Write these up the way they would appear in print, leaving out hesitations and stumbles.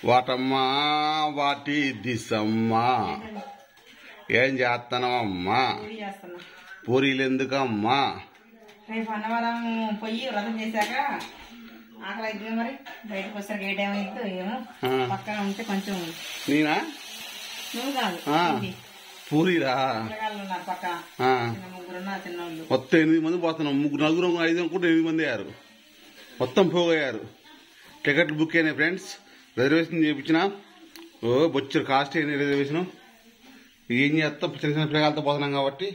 వాటమ్మా వాటి దిశమ్మా ఏం చేస్తున్నావమ్మా? పూరీలు ఎందుకమ్మా? రేపు అన్నవరం పోయి వ్రతం చేశాక ఆకలి అయితే మరి బయటకు వస్తారు. ఏ టైం అయితే ఏమో పక్కన ఉంటే కొంచెం. నేనా? నువ్వు కాదు, పూరీరా ఉన్నారు పక్క ముగ్గురున్నారు తిన్నోళ్ళు. మొత్తం 8 మంది పోతున్నాం. నలుగురు 5 అనుకుంటే 8 మంది అయ్యారు. మొత్తం పోగయ్యారు. టికెట్లు బుక్ అయినాయి ఫ్రెండ్స్. రిజర్వేషన్ చేయించిన బొచ్చరు కాస్ట్ అయినాయి రిజర్వేషన్. ఏం చేస్తాం, చిన్న చిన్న పిల్లగాలతో పోతున్నాం కాబట్టి.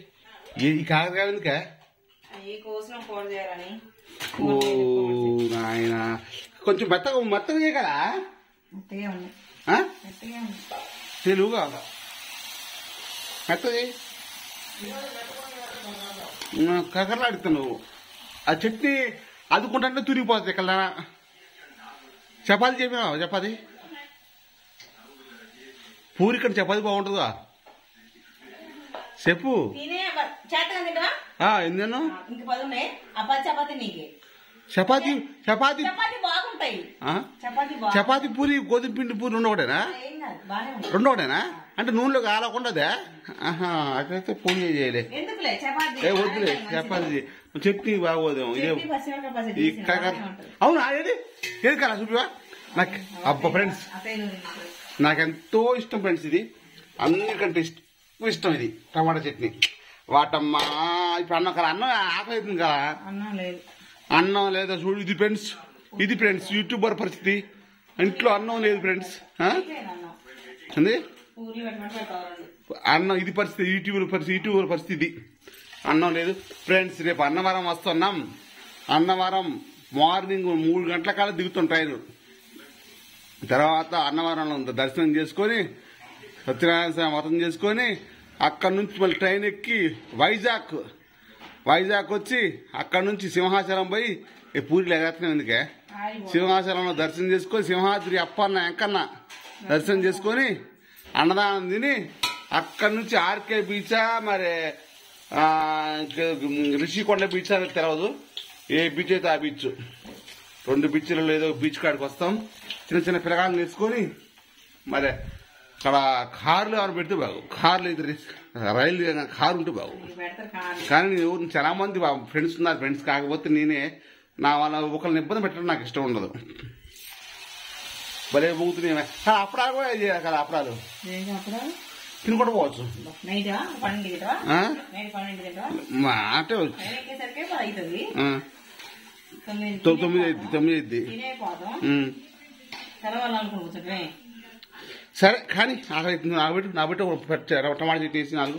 ఈ కాకరకాయ ఎందుకే? ఓ నాయన, కొంచెం మెత్తగా చేయగలరా? తెలుగుగా మెత్తగా చేయి. కకరలాడుతున్నావు. ఆ చట్నీ అదుకుంటే తురిగిపోతుంది. ఇక్కడ చపాతీ చెప్పినావా? చపాతీ పూరి కంటే చపాతీ బాగుంటుందా చెప్పు. ఎందుకు చపాతీ చపాతీ చపాతీ పూరి గోధుమ పిండి పూరి రెండు ఒకటేనా? అంటే నూనెలో కాలకుండాదే? అట్లయితే పూరి చేయలే. వద్దులే చపాతీ. చట్నీ బాగోదేమో. ఇదే అవును. ఏది కదా చూపివా నాకు. అబ్బా ఫ్రెండ్స్, నాకెంతో ఇష్టం ఫ్రెండ్స్. ఇది అన్నిటికంటే ఇష్టం ఇది టమాటా చట్నీ. వాటమ్మా ఇప్పుడు అన్నం ఆకలి అవుతుంది కదా. అన్నం లేదా చూడు. ఇది ఫ్రెండ్స్ యూట్యూబర్ పరిస్థితి. ఇంట్లో అన్నం లేదు ఫ్రెండ్స్. అన్నం ఇది పరిస్థితి. యూట్యూబర్ పరిస్థితి. అన్నం లేదు ఫ్రెండ్స్. రేపు అన్నవరం వస్తున్నాం. అన్నవరం మార్నింగ్ 3 గంటల కాలం దిగుతాం ట్రైన్. తర్వాత అన్నవరంలో దర్శనం చేసుకొని సత్యనారాయణ స్వామి వ్రతం చేసుకొని అక్కడి నుంచి మళ్ళీ ట్రైన్ ఎక్కి వైజాగ్ వచ్చి అక్కడి నుంచి సింహాచలం పోయి పూరీలు ఎగరేస్తున్నాం. ఎందుకే? సింహాచలంలో దర్శనం చేసుకొని సింహాద్రి అప్పన్న ఎంకన్న దర్శనం చేసుకొని అన్నదానం తిని అక్కడి నుంచి ఆర్కే బీచా మరి రిషికొండ బీచ్ అనేది తెలవదు. ఏ బీచ్ అయితే ఆ బీచ్. 2 బీచ్లలో ఏదో బీచ్ కాడికి వస్తాం. చిన్న చిన్న పిల్లగాలను తీసుకొని మరి అక్కడ కార్లు ఎవరు పెడితే బాగు. కార్లు అయితే రైలు కారు ఉంటే బాగు. కానీ చాలా మంది ఫ్రెండ్స్ ఉన్నారు. ఫ్రెండ్స్ కాకపోతే నేనే నా వాళ్ళ ఒకరిని ఇబ్బంది పెట్టడం నాకు ఇష్టం ఉండదు. భలే బూతున్నాయి. అప్పడాలు కూడా చేయాలి కదా. అప్పడాలు తిని కూడా పోవచ్చు. అంటే 9 అయింది. సరే కానీ ఆకలి నా పెట్టి టమాటా చెట్టు వేసి 4